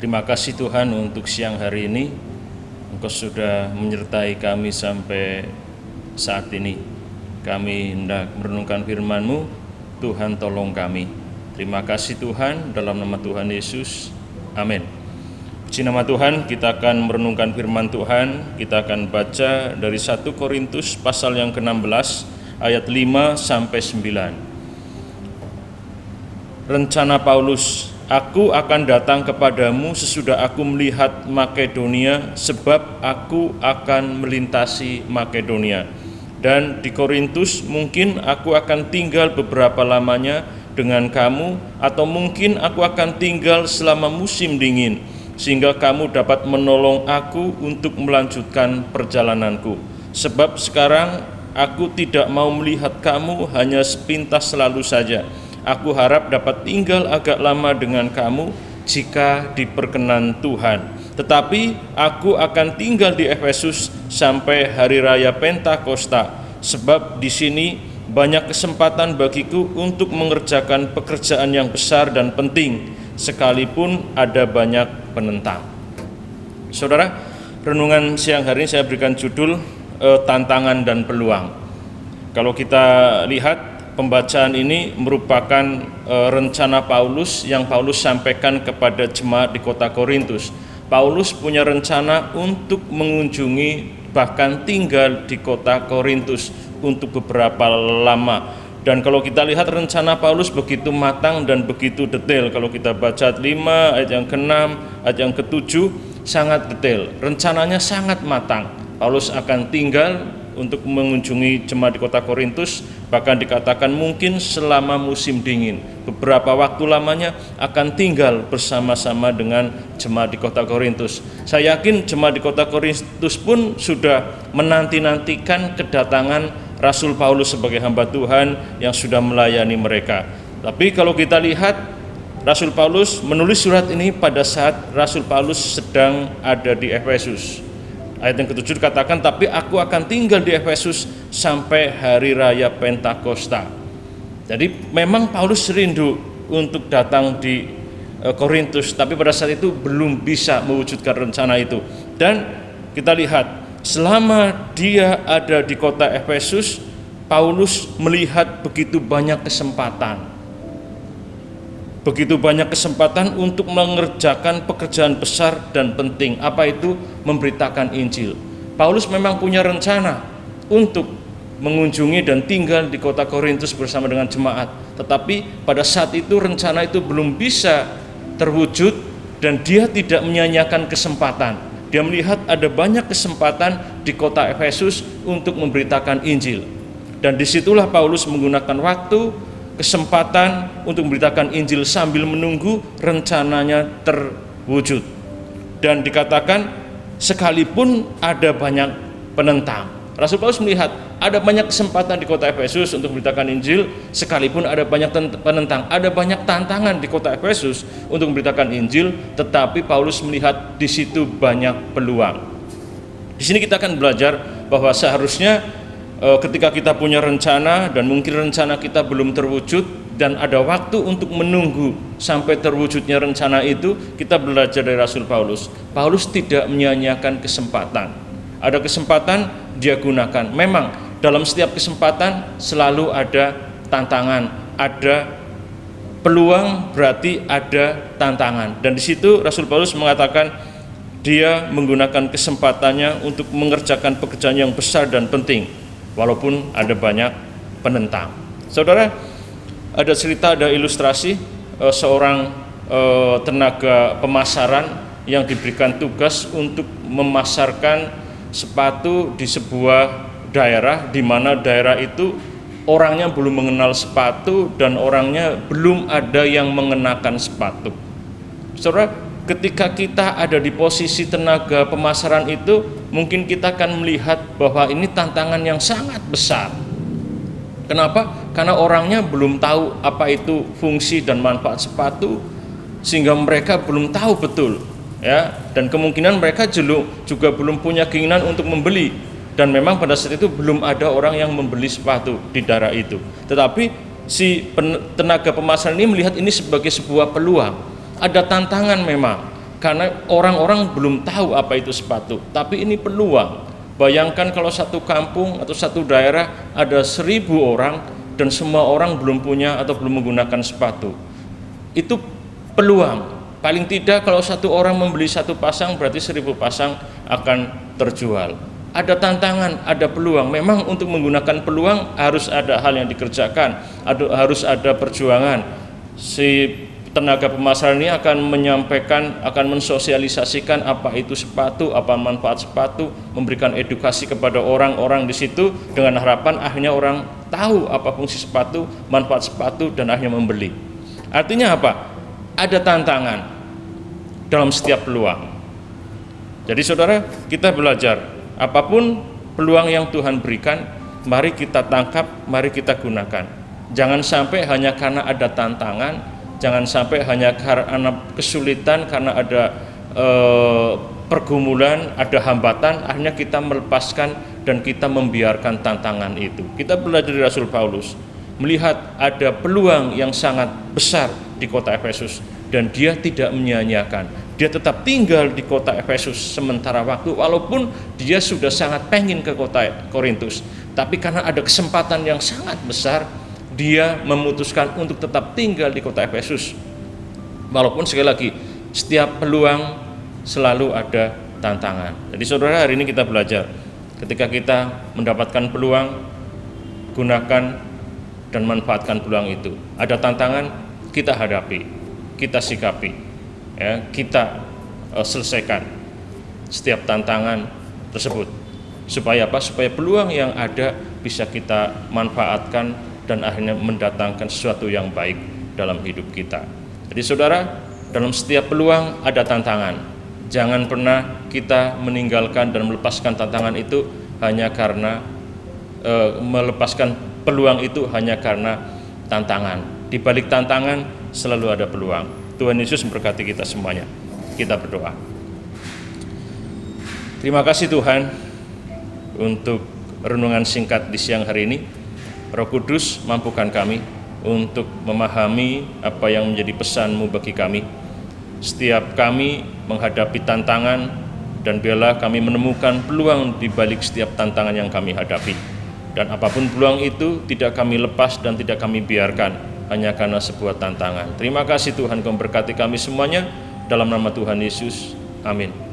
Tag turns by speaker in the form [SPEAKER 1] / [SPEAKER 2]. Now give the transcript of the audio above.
[SPEAKER 1] Terima kasih Tuhan untuk siang hari ini. Engkau sudah menyertai kami sampai saat ini. Kami hendak merenungkan firman-Mu. Tuhan tolong kami. Terima kasih Tuhan, dalam nama Tuhan Yesus. Amin. Puji nama Tuhan, kita akan merenungkan firman Tuhan. Kita akan baca dari 1 Korintus pasal yang ke-16 ayat 5 sampai 9. Rencana Paulus. Aku akan datang kepadamu sesudah aku melihat Makedonia, sebab aku akan melintasi Makedonia. Dan di Korintus mungkin aku akan tinggal beberapa lamanya dengan kamu, atau mungkin aku akan tinggal selama musim dingin, sehingga kamu dapat menolong aku untuk melanjutkan perjalananku. Sebab sekarang aku tidak mau melihat kamu hanya sepintas selalu saja. Aku harap dapat tinggal agak lama dengan kamu jika diperkenan Tuhan. Tetapi aku akan tinggal di Efesus sampai hari raya Pentakosta, sebab di sini banyak kesempatan bagiku untuk mengerjakan pekerjaan yang besar dan penting, sekalipun ada banyak penentang. Saudara, renungan siang hari ini saya berikan judul tantangan dan peluang. Kalau kita lihat, pembacaan ini merupakan rencana Paulus yang Paulus sampaikan kepada jemaat di kota Korintus. Paulus punya rencana untuk mengunjungi, bahkan tinggal di kota Korintus untuk beberapa lama. Dan kalau kita lihat rencana Paulus begitu matang dan begitu detail. Kalau kita baca 5 ayat yang ke-6, ayat yang ke-7, sangat detail. Rencananya sangat matang. Paulus akan tinggal untuk mengunjungi jemaat di kota Korintus, bahkan dikatakan mungkin selama musim dingin. Beberapa waktu lamanya akan tinggal bersama-sama dengan jemaat di kota Korintus. Saya yakin jemaat di kota Korintus pun sudah menanti-nantikan kedatangan Rasul Paulus sebagai hamba Tuhan yang sudah melayani mereka. Tapi kalau kita lihat, Rasul Paulus menulis surat ini pada saat Rasul Paulus sedang ada di Efesus. Ayat yang ke-7 dikatakan, tapi aku akan tinggal di Efesus sampai hari raya Pentakosta. Jadi memang Paulus rindu untuk datang di Korintus, tapi pada saat itu belum bisa mewujudkan rencana itu. Dan kita lihat, selama dia ada di kota Efesus, Paulus melihat begitu banyak kesempatan. Begitu banyak kesempatan untuk mengerjakan pekerjaan besar dan penting. Apa itu? Memberitakan Injil. Paulus memang punya rencana untuk mengunjungi dan tinggal di kota Korintus bersama dengan jemaat. Tetapi pada saat itu rencana itu belum bisa terwujud dan dia tidak menyanyiakan kesempatan. Dia melihat ada banyak kesempatan di kota Efesus untuk memberitakan Injil. Dan disitulah Paulus menggunakan waktu, kesempatan untuk memberitakan Injil sambil menunggu rencananya terwujud. Dan dikatakan sekalipun ada banyak penentang. Rasul Paulus melihat ada banyak kesempatan di kota Efesus untuk memberitakan Injil, sekalipun ada banyak penentang, ada banyak tantangan di kota Efesus untuk memberitakan Injil, tetapi Paulus melihat di situ banyak peluang. Di sini kita akan belajar bahwa seharusnya ketika kita punya rencana dan mungkin rencana kita belum terwujud dan ada waktu untuk menunggu sampai terwujudnya rencana itu, kita belajar dari Rasul Paulus. Paulus tidak menyia-nyiakan kesempatan. Ada kesempatan, dia gunakan. Memang dalam setiap kesempatan selalu ada tantangan, ada peluang, berarti ada tantangan. Dan di situ Rasul Paulus mengatakan dia menggunakan kesempatannya untuk mengerjakan pekerjaan yang besar dan penting, walaupun ada banyak penentang. Saudara, ada cerita, ada ilustrasi seorang tenaga pemasaran yang diberikan tugas untuk memasarkan sepatu di sebuah daerah, di mana daerah itu orangnya belum mengenal sepatu dan orangnya belum ada yang mengenakan sepatu. Saudara, ketika kita ada di posisi tenaga pemasaran itu, mungkin kita akan melihat bahwa ini tantangan yang sangat besar. Kenapa? Karena orangnya belum tahu apa itu fungsi dan manfaat sepatu, sehingga mereka belum tahu betul, ya. Dan kemungkinan mereka juga belum punya keinginan untuk membeli. Dan memang pada saat itu belum ada orang yang membeli sepatu di daerah itu. Tetapi si tenaga pemasaran ini melihat ini sebagai sebuah peluang. Ada tantangan memang. karena orang-orang belum tahu apa itu sepatu. Tapi ini peluang. Bayangkan kalau satu kampung atau satu daerah ada 1.000 orang dan semua orang belum punya atau belum menggunakan sepatu. Itu peluang. Paling tidak kalau satu orang membeli satu pasang, berarti 1.000 pasang akan terjual. Ada tantangan, ada peluang. Memang untuk menggunakan peluang harus ada hal yang dikerjakan, harus ada perjuangan. Si tenaga pemasaran ini akan menyampaikan, akan mensosialisasikan apa itu sepatu, apa manfaat sepatu, memberikan edukasi kepada orang-orang di situ dengan harapan akhirnya orang tahu apa fungsi sepatu, manfaat sepatu, dan akhirnya membeli. Artinya apa? Ada tantangan dalam setiap peluang. Jadi saudara, kita belajar apapun peluang yang Tuhan berikan, mari kita tangkap, mari kita gunakan. Jangan sampai hanya karena ada tantangan, jangan sampai hanya karena kesulitan, karena ada pergumulan, ada hambatan, akhirnya kita melepaskan dan kita membiarkan tantangan itu. Kita belajar dari Rasul Paulus, melihat ada peluang yang sangat besar di kota Efesus dan dia tidak menyia-nyiakan. Dia tetap tinggal di kota Efesus sementara waktu, walaupun dia sudah sangat pengen ke kota Korintus. Tapi karena ada kesempatan yang sangat besar, dia memutuskan untuk tetap tinggal di kota Efesus. Walaupun sekali lagi, setiap peluang selalu ada tantangan. Jadi saudara, hari ini kita belajar, ketika kita mendapatkan peluang, gunakan dan manfaatkan peluang itu. Ada tantangan, kita hadapi, kita sikapi, ya, kita selesaikan setiap tantangan tersebut. Supaya apa? Supaya peluang yang ada bisa kita manfaatkan dan akhirnya mendatangkan sesuatu yang baik dalam hidup kita. Jadi saudara, dalam setiap peluang ada tantangan. Jangan pernah kita meninggalkan dan melepaskan tantangan itu hanya karena melepaskan peluang itu hanya karena tantangan. Di balik tantangan selalu ada peluang. Tuhan Yesus memberkati kita semuanya. Kita berdoa. Terima kasih Tuhan untuk renungan singkat di siang hari ini. Roh Kudus, mampukan kami untuk memahami apa yang menjadi pesan-Mu bagi kami. Setiap kami menghadapi tantangan, dan biarlah kami menemukan peluang di balik setiap tantangan yang kami hadapi. Dan apapun peluang itu tidak kami lepas dan tidak kami biarkan hanya karena sebuah tantangan. Terima kasih Tuhan, Kau memberkati kami semuanya. Dalam nama Tuhan Yesus, amin.